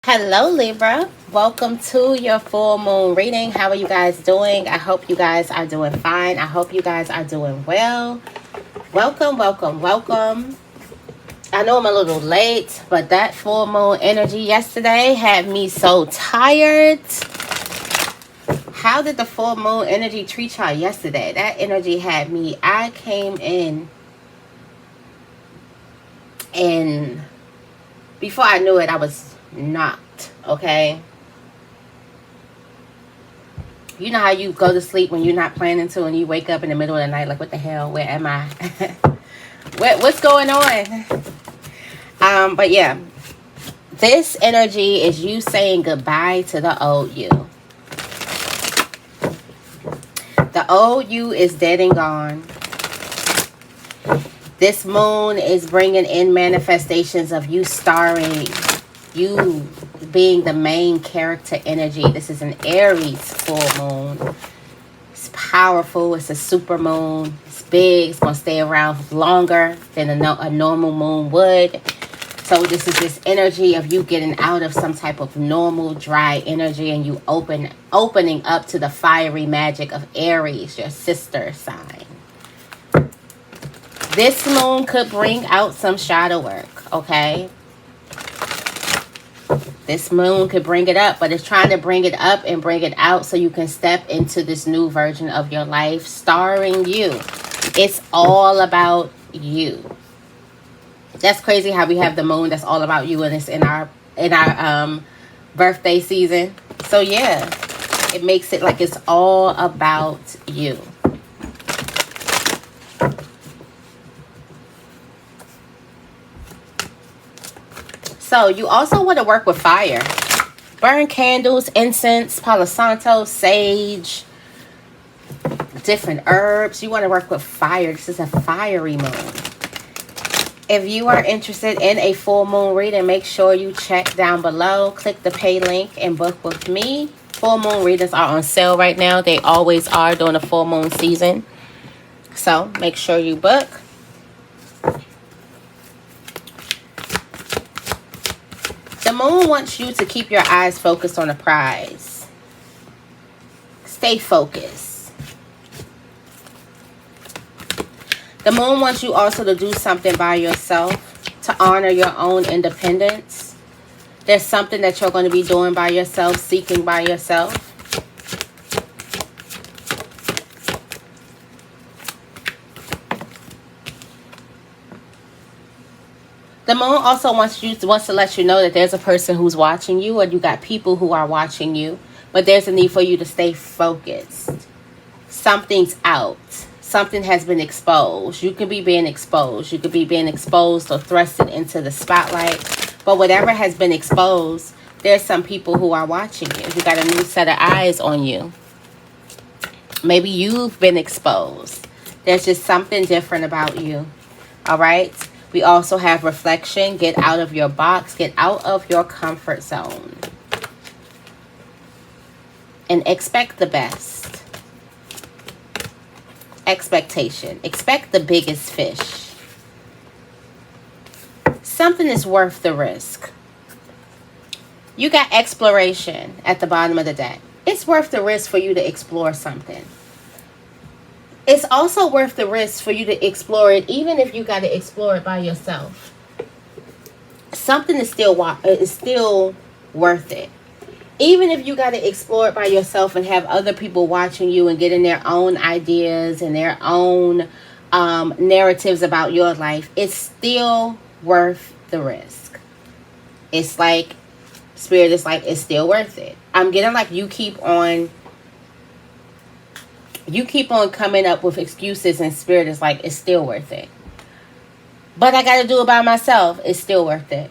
Hello, Libra. Welcome to your full moon reading. How are you guys doing? I hope you guys are doing fine. I hope you guys are doing well. Welcome, welcome, welcome. I know I'm a little late, but that full moon energy yesterday had me so tired. How did the full moon energy treat y'all yesterday? That energy had me. I came in and before I knew it, I was knocked, okay? You know how you go to sleep when you're not planning to and you wake up in the middle of the night like, what the hell? Where am I? What's going on? But yeah, this energy is you saying goodbye to the old you. The old you is dead and gone. This moon is bringing in manifestations of you starring, you being the main character energy. This is an Aries full moon. It's powerful. It's a super moon. It's big. It's going to stay around longer than a normal moon would. So this is this energy of you getting out of some type of normal dry energy and you opening up to the fiery magic of Aries, your sister sign. This moon could bring out some shadow work, okay? This moon could bring it up, but it's trying to bring it up and bring it out so you can step into this new version of your life, starring you. It's all about you. That's crazy how we have the moon that's all about you and it's in our birthday season. So yeah, it makes it like it's all about you. So you also want to work with fire. Burn candles, incense, Palo Santo, sage, different herbs. You want to work with fire. This is a fiery moon. If you are interested in a full moon reading, make sure you check down below. Click the pay link and book with me. Full moon readings are on sale right now. They always are during the full moon season. So make sure you book. The moon wants you to keep your eyes focused on the prize. Stay focused. The moon wants you also to do something by yourself to honor your own independence. There's something that you're going to be doing by yourself, seeking by yourself. The moon also wants to let you know that there's a person who's watching you, or you got people who are watching you, but there's a need for you to stay focused. Something's out. Something has been exposed. You could be being exposed. You could be being exposed or thrusted into the spotlight. But whatever has been exposed, there's some people who are watching you. You got a new set of eyes on you. Maybe you've been exposed. There's just something different about you. All right? We also have reflection. Get out of your box. Get out of your comfort zone. And expect the best. Expectation. Expect the biggest fish. Something is worth the risk. You got exploration at the bottom of the deck. It's worth the risk for you to explore something. It's also worth the risk for you to explore it, even if you got to explore it by yourself. Something is still worth it. Even if you got to explore it by yourself and have other people watching you and getting their own ideas and their own narratives about your life, it's still worth the risk. It's like, Spirit is like, it's still worth it. I'm getting like you keep on coming up with excuses, and Spirit is like, it's still worth it. But I got to do it by myself. It's still worth it.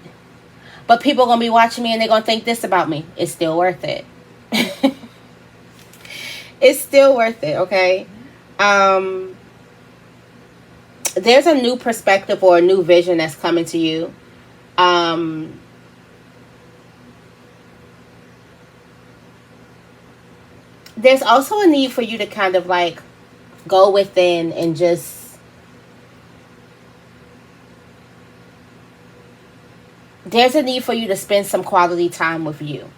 But people are going to be watching me and they're going to think this about me. It's still worth it. It's still worth it, okay? There's a new perspective or a new vision that's coming to you. There's also a need for you to kind of like go within and just there's a need for you to spend some quality time with you.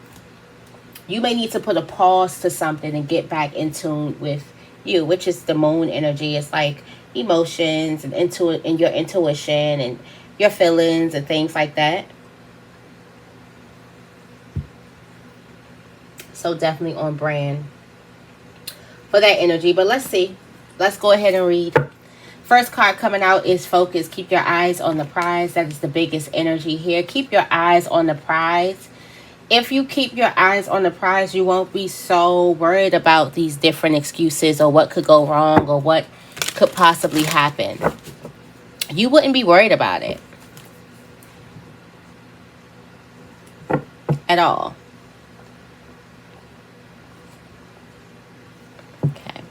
You may need to put a pause to something and get back in tune with you, which is the moon energy. It's like emotions and your intuition and your feelings and things like that. So definitely on brand for that energy. But let's see. Let's go ahead and read. First card coming out is focus. Keep your eyes on the prize. That is the biggest energy here. Keep your eyes on the prize. If you keep your eyes on the prize, you won't be so worried about these different excuses or what could go wrong or what could possibly happen. You wouldn't be worried about it at all. Okay.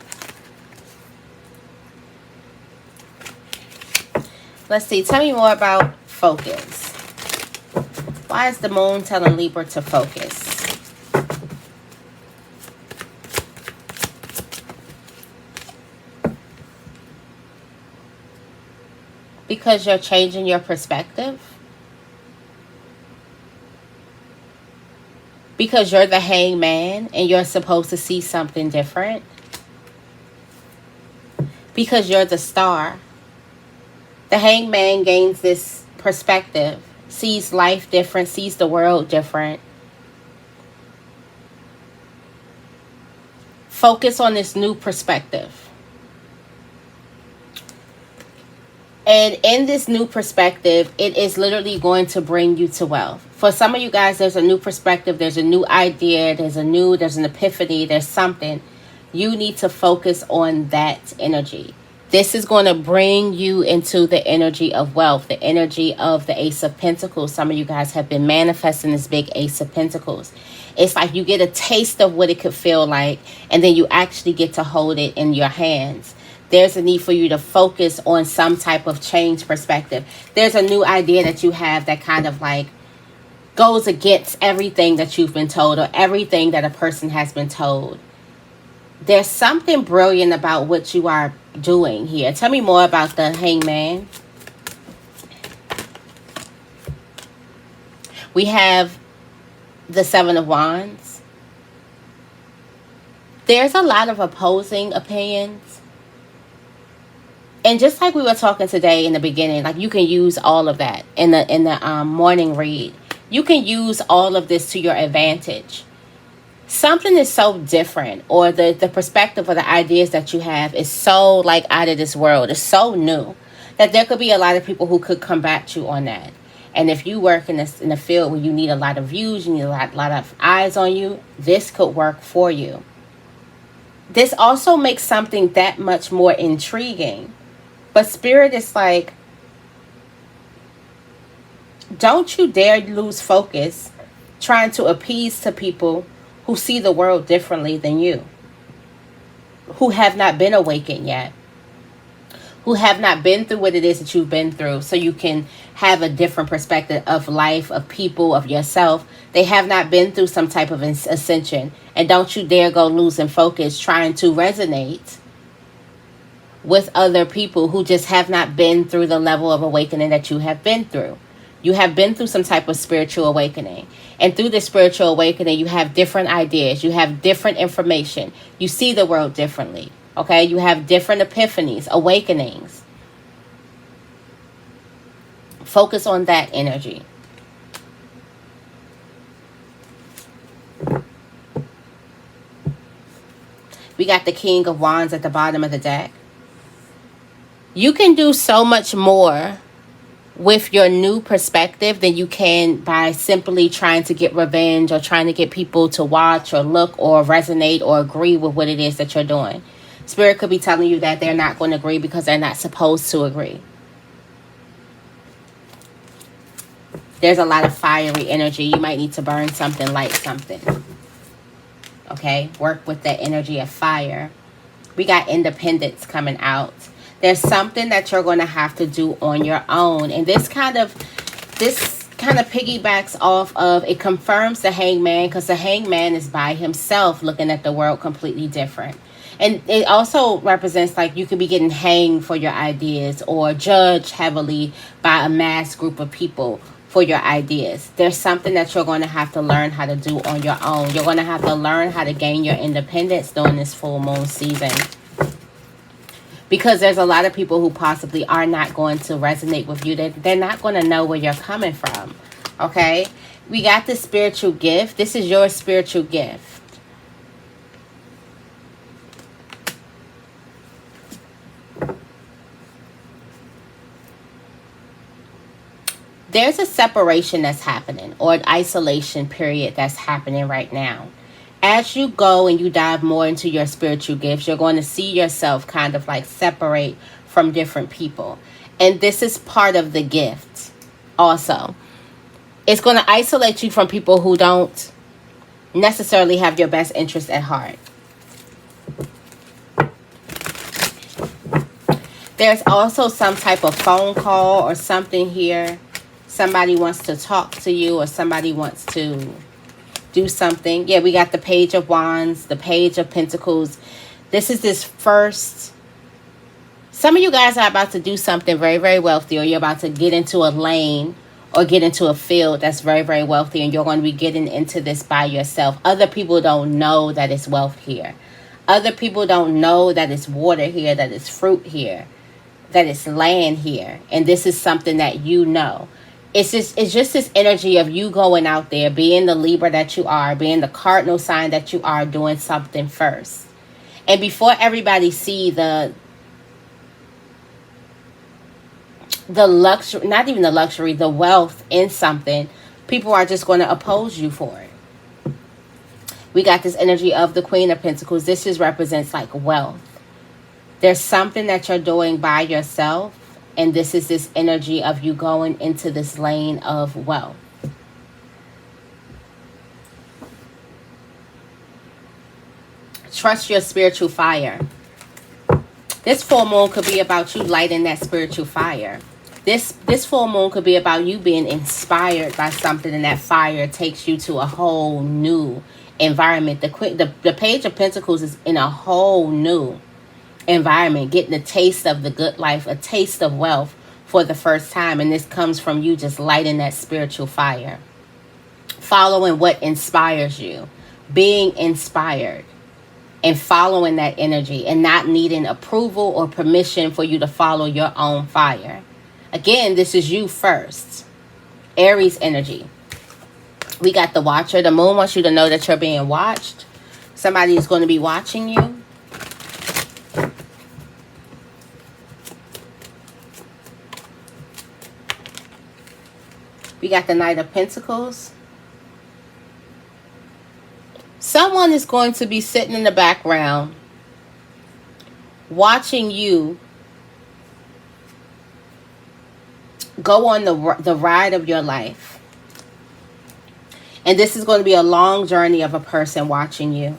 Let's see. Tell me more about focus. Why is the moon telling Libra to focus? Because you're changing your perspective? Because you're the hangman and you're supposed to see something different? Because you're the star. The hangman gains this perspective, sees life different, sees the world different. Focus on this new perspective. And in this new perspective, it is literally going to bring you to wealth. For some of you guys, there's a new perspective, there's a new idea, there's an epiphany, there's something. You need to focus on that energy. This is going to bring you into the energy of wealth, the energy of the Ace of Pentacles. Some of you guys have been manifesting this big Ace of Pentacles. It's like you get a taste of what it could feel like, and then you actually get to hold it in your hands. There's a need for you to focus on some type of change perspective. There's a new idea that you have that kind of like goes against everything that you've been told or everything that a person has been told. There's something brilliant about what you are doing here. Tell me more about the hangman. We have the Seven of Wands. There's a lot of opposing opinions. And just like we were talking today in the beginning, like you can use all of that in the morning read. You can use all of this to your advantage. Something is so different, or the perspective or the ideas that you have is so like out of this world. It's so new that there could be a lot of people who could combat you on that. And if you work in a field where you need a lot of views, you need a lot of eyes on you, this could work for you. This also makes something that much more intriguing. But Spirit is like, don't you dare lose focus trying to appease to people who see the world differently than you, who have not been awakened yet, who have not been through what it is that you've been through, so you can have a different perspective of life, of people, of yourself. They have not been through some type of ascension. And don't you dare go losing focus trying to resonate with other people who just have not been through the level of awakening that you have been through. You have been through some type of spiritual awakening. And through this spiritual awakening, you have different ideas. You have different information. You see the world differently. Okay? You have different epiphanies, awakenings. Focus on that energy. We got the King of Wands at the bottom of the deck. You can do so much more with your new perspective than you can by simply trying to get revenge or trying to get people to watch or look or resonate or agree with what it is that you're doing. Spirit could be telling you that they're not going to agree because they're not supposed to agree. There's a lot of fiery energy. You might need to burn something, light something. Okay? Work with that energy of fire. We got independence coming out. There's something that you're going to have to do on your own. And this kind of piggybacks off of, it confirms the hangman, because the hangman is by himself looking at the world completely different. And it also represents like you could be getting hanged for your ideas or judged heavily by a mass group of people for your ideas. There's something that you're going to have to learn how to do on your own. You're going to have to learn how to gain your independence during this full moon season. Because there's a lot of people who possibly are not going to resonate with you. They're not going to know where you're coming from. Okay? We got this spiritual gift. This is your spiritual gift. There's a separation that's happening, or an isolation period that's happening right now. As you go and you dive more into your spiritual gifts, you're going to see yourself kind of like separate from different people. And this is part of the gift also. It's going to isolate you from people who don't necessarily have your best interest at heart. There's also some type of phone call or something here. Somebody wants to talk to you, or somebody wants to do something. Yeah, we got the Page of Wands, the Page of Pentacles. This is this first. Some of you guys are about to do something very, very wealthy, or you're about to get into a lane or get into a field that's very, very wealthy, and you're going to be getting into this by yourself. Other people don't know that it's wealth here. Other people don't know that it's water here, that it's fruit here, that it's land here. And this is something that you know. It's just this energy of you going out there, being the Libra that you are, being the cardinal sign that you are, doing something first. And before everybody see the luxury, not even the luxury, the wealth in something, people are just going to oppose you for it. We got this energy of the Queen of Pentacles. This just represents like wealth. There's something that you're doing by yourself. And this is this energy of you going into this lane of wealth. Trust your spiritual fire. This full moon could be about you lighting that spiritual fire. This full moon could be about you being inspired by something, and that fire takes you to a whole new environment. The Page of Pentacles is in a whole new environment, getting a taste of the good life, a taste of wealth for the first time. And this comes from you just lighting that spiritual fire, following what inspires you, being inspired, and following that energy, and not needing approval or permission for you to follow your own fire. Again, this is you first. Aries energy. We got the Watcher. The moon wants you to know that you're being watched. Somebody is going to be watching you. We got the Knight of Pentacles. Someone is going to be sitting in the background watching you go on the ride of your life. And this is going to be a long journey of a person watching you.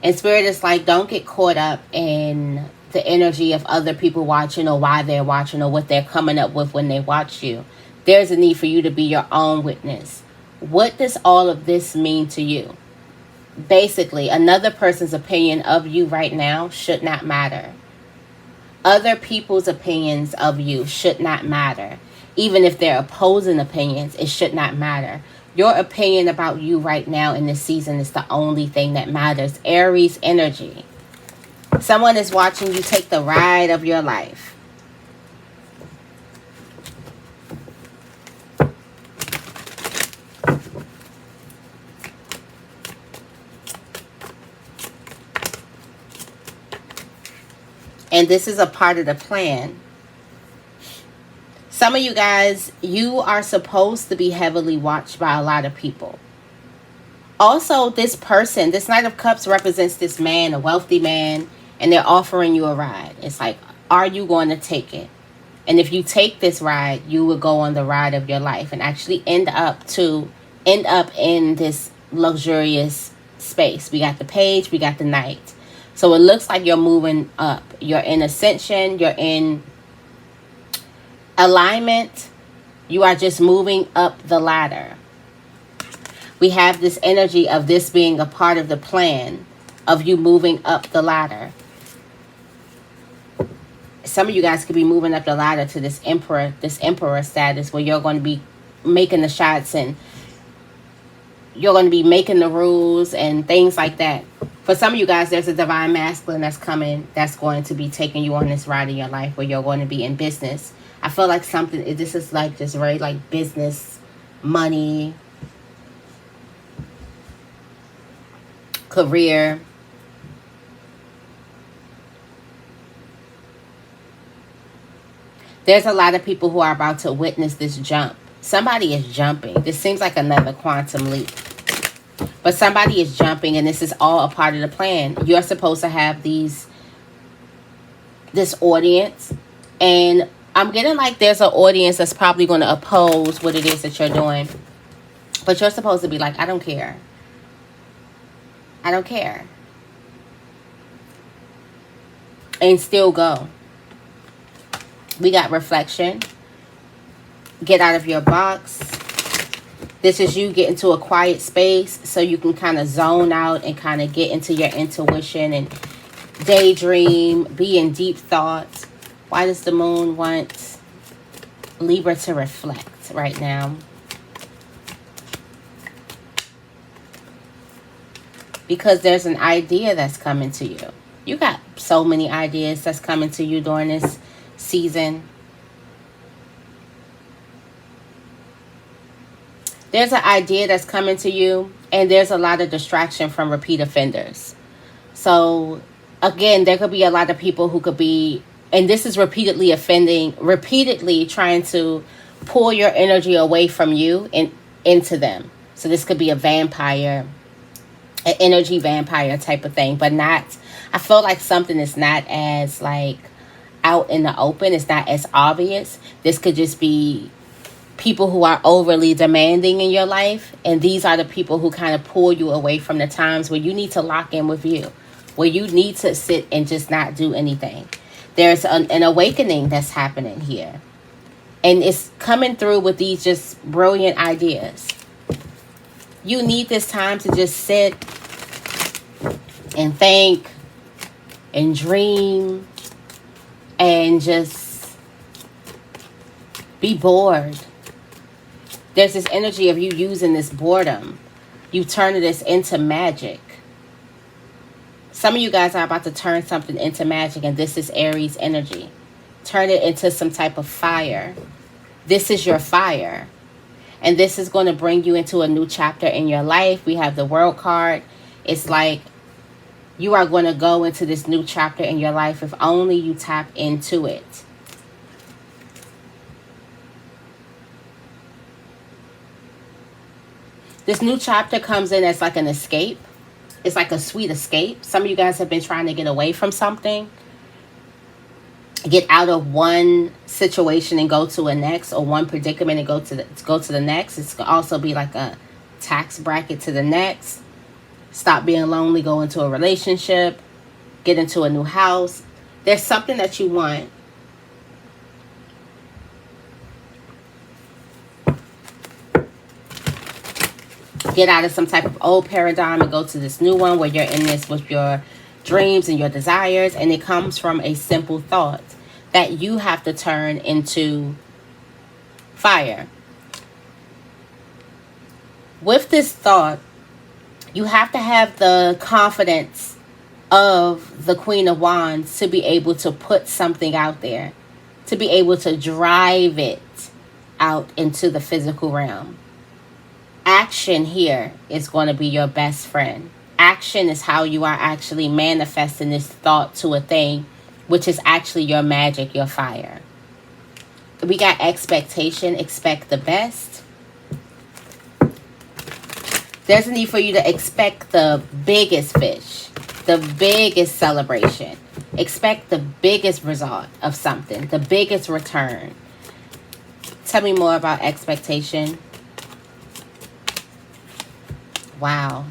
And Spirit is like, don't get caught up in the energy of other people watching, or why they're watching, or what they're coming up with when they watch you. There's a need for you to be your own witness. What does all of this mean to you? Basically, another person's opinion of you right now should not matter. Other people's opinions of you should not matter. Even if they're opposing opinions, it should not matter. Your opinion about you right now in this season is the only thing that matters. Aries energy. Someone is watching you take the ride of your life. And this is a part of the plan. Some of you guys, you are supposed to be heavily watched by a lot of people. Also, this person, this Knight of Cups represents this man, a wealthy man, and they're offering you a ride. It's like, are you going to take it? And if you take this ride, you will go on the ride of your life and actually end up in this luxurious space. We got the Page, we got the Knight. So it looks like you're moving up. You're in ascension. You're in alignment. You are just moving up the ladder. We have this energy of this being a part of the plan of you moving up the ladder. Some of you guys could be moving up the ladder to this emperor status, where you're going to be making the shots, and you're going to be making the rules and things like that. For some of you guys, there's a divine masculine that's coming, that's going to be taking you on this ride in your life where you're going to be in business. I feel like this is like just very like business, money, career. There's a lot of people who are about to witness this jump. Somebody is jumping. This seems like another quantum leap. But somebody is jumping, and this is all a part of the plan. You're supposed to have this audience, and I'm getting like there's an audience that's probably going to oppose what it is that you're doing. But you're supposed to be like, I don't care. I don't care. And still go. We got reflection. Get out of your box. This is you getting to a quiet space so you can kind of zone out and kind of get into your intuition and daydream, be in deep thoughts. Why does the moon want Libra to reflect right now? Because there's an idea that's coming to you. You got so many ideas that's coming to you during this season. There's an idea that's coming to you, and there's a lot of distraction from repeat offenders. So, again, there could be a lot of people who could be, and this is repeatedly trying to pull your energy away from you and into them. So this could be a vampire, an energy vampire type of thing, but not, I feel like something is not as like out in the open. It's not as obvious. This could just be people who are overly demanding in your life, and these are the people who kind of pull you away from the times where you need to lock in with you, where you need to sit and just not do anything. There's an awakening that's happening here, and it's coming through with these just brilliant ideas. You need this time to just sit and think and dream and just be bored. There's this energy of you using this boredom. You turning this into magic. Some of you guys are about to turn something into magic, and this is Aries energy. Turn it into some type of fire. This is your fire. And this is going to bring you into a new chapter in your life. We have the World card. It's like you are going to go into this new chapter in your life if only you tap into it. This new chapter comes in as like an escape. It's like a sweet escape. Some of you guys have been trying to get away from something. Get out of one situation and go to a next, or one predicament and go to the next. It's going to also be like a tax bracket to the next. Stop being lonely, go into a relationship, get into a new house. There's something that you want. Get out of some type of old paradigm and go to this new one where you're in this with your dreams and your desires. And it comes from a simple thought that you have to turn into fire. With this thought, you have to have the confidence of the Queen of Wands to be able to put something out there, to be able to drive it out into the physical realm. Action here is going to be your best friend. Action is how you are actually manifesting this thought to a thing, which is actually your magic, your fire. We got expectation. Expect the best. There's a need for you to expect the biggest fish, the biggest celebration. Expect the biggest result of something, the biggest return. Tell me more about expectation. Wow.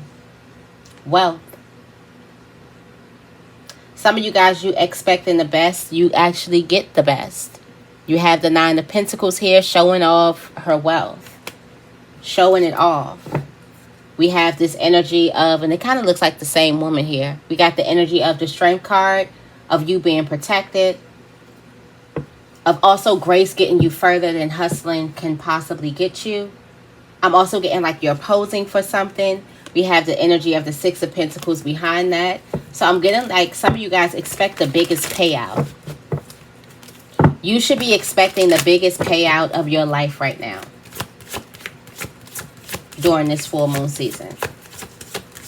Wealth. Some of you guys, you expecting the best, you actually get the best. You have the Nine of Pentacles here showing off her wealth. Showing it off. We have this energy of, and it kind of looks like the same woman here. We got the energy of the Strength card, of you being protected. Of also grace getting you further than hustling can possibly get you. I'm also getting like you're posing for something. We have the energy of the Six of Pentacles behind that. So I'm getting like some of you guys expect the biggest payout. You should be expecting the biggest payout of your life right now during this full moon season.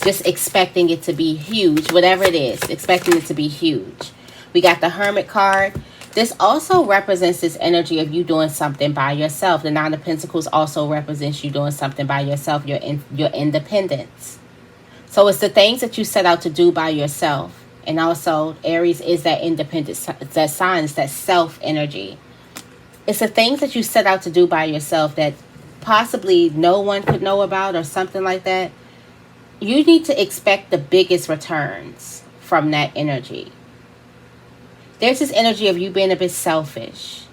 Just expecting it to be huge, whatever it is, expecting it to be huge. We got the Hermit card. This also represents this energy of you doing something by yourself. The Nine of Pentacles also represents you doing something by yourself, your independence. So it's the things that you set out to do by yourself. And also, Aries is that independent, that sign, it's that self energy. It's the things that you set out to do by yourself that possibly no one could know about or something like that. You need to expect the biggest returns from that energy. There's this energy of you being a bit selfish.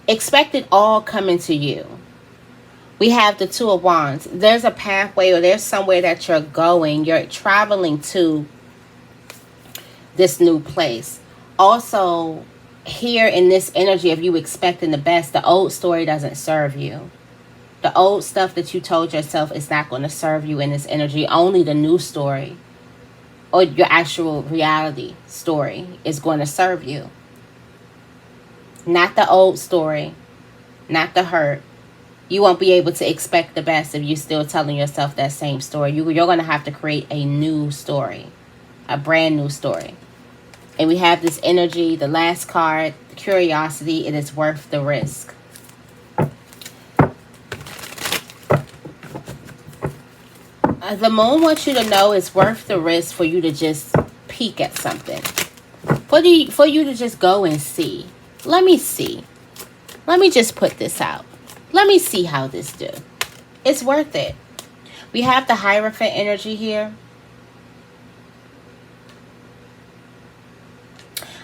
Expect it all coming to you. We have the Two of Wands. There's a pathway or there's somewhere that you're going. You're traveling to this new place. Also, here in this energy of you expecting the best, the old story doesn't serve you. The old stuff that you told yourself is not going to serve you in this energy. Only the new story or your actual reality story is going to serve you. Not the old story, not the hurt. You won't be able to expect the best if you're still telling yourself that same story. You're going to have to create a new story, a brand new story. And we have this energy, the last card, curiosity. It is worth the risk. The moon wants you to know it's worth the risk for you to just peek at something. For you to just go and see. Let me see. Let me just put this out. Let me see how this do. It's worth it. We have the Hierophant energy here.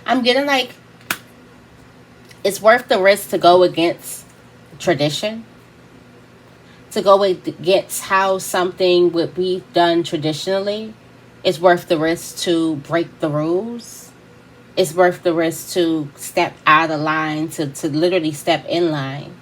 I'm getting like it's worth the risk to go against tradition. To go against how something would be done traditionally. It's worth the risk to break the rules. It's worth the risk to step out of line, to literally step in line.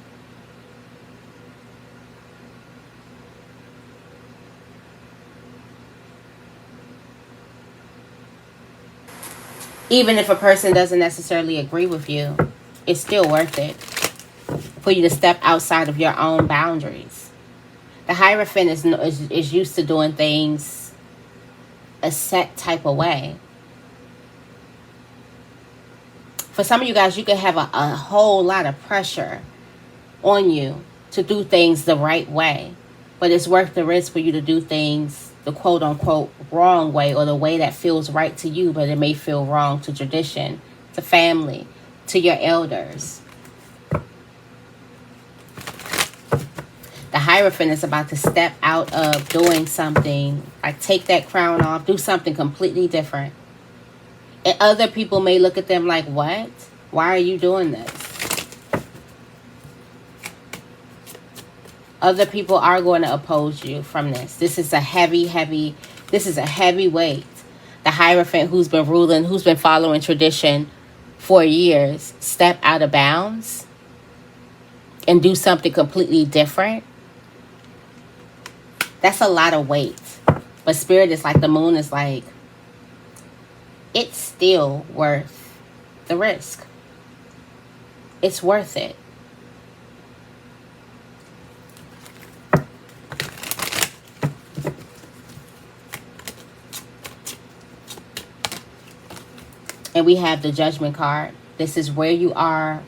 Even if a person doesn't necessarily agree with you, it's still worth it for you to step outside of your own boundaries. The Hierophant is used to doing things a set type of way. For some of you guys, you could have a whole lot of pressure on you to do things the right way. But it's worth the risk for you to do things the quote-unquote wrong way, or the way that feels right to you, but it may feel wrong to tradition, to family, to your elders. The Hierophant is about to step out of doing something, like take that crown off, do something completely different. And other people may look at them like, what? Why are you doing this? Other people are going to oppose you from this. This is a heavy weight. The Hierophant who's been ruling, who's been following tradition for years, step out of bounds and do something completely different. That's a lot of weight. But Spirit is like, the moon is like, it's still worth the risk. It's worth it. And we have the Judgment card. This is where you are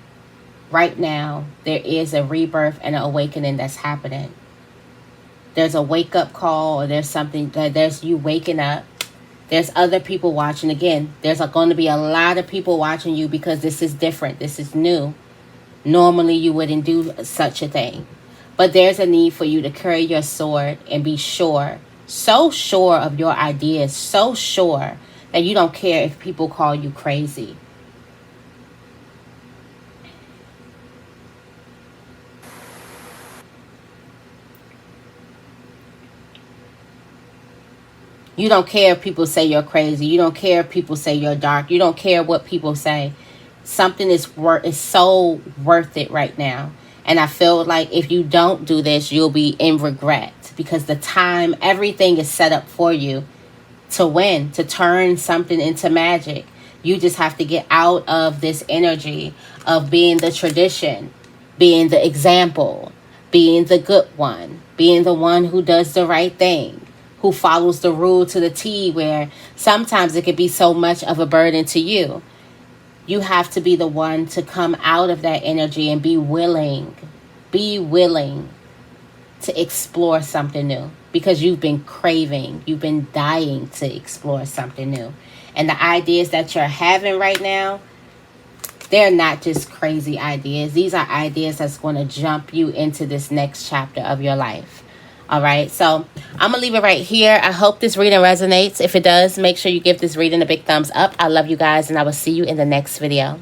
right now. There is a rebirth and an awakening that's happening. There's a wake-up call, or there's something that there's you waking up. There's other people watching. Again, there's going to be a lot of people watching you because this is different. This is new. Normally, you wouldn't do such a thing. But there's a need for you to carry your sword and be sure, so sure of your ideas, so sure that you don't care if people call you crazy. You don't care if people say you're crazy. You don't care if people say you're dark. You don't care what people say. Something is so worth it right now. And I feel like if you don't do this, you'll be in regret, because the time, everything is set up for you to win, to turn something into magic. You just have to get out of this energy of being the tradition, being the example, being the good one, being the one who does the right thing, who follows the rule to the T, where sometimes it could be so much of a burden to you. You have to be the one to come out of that energy and be willing to explore something new, because you've been craving, you've been dying to explore something new. And the ideas that you're having right now, they're not just crazy ideas. These are ideas that's going to jump you into this next chapter of your life. All right, so I'm going to leave it right here. I hope this reading resonates. If it does, make sure you give this reading a big thumbs up. I love you guys, and I will see you in the next video.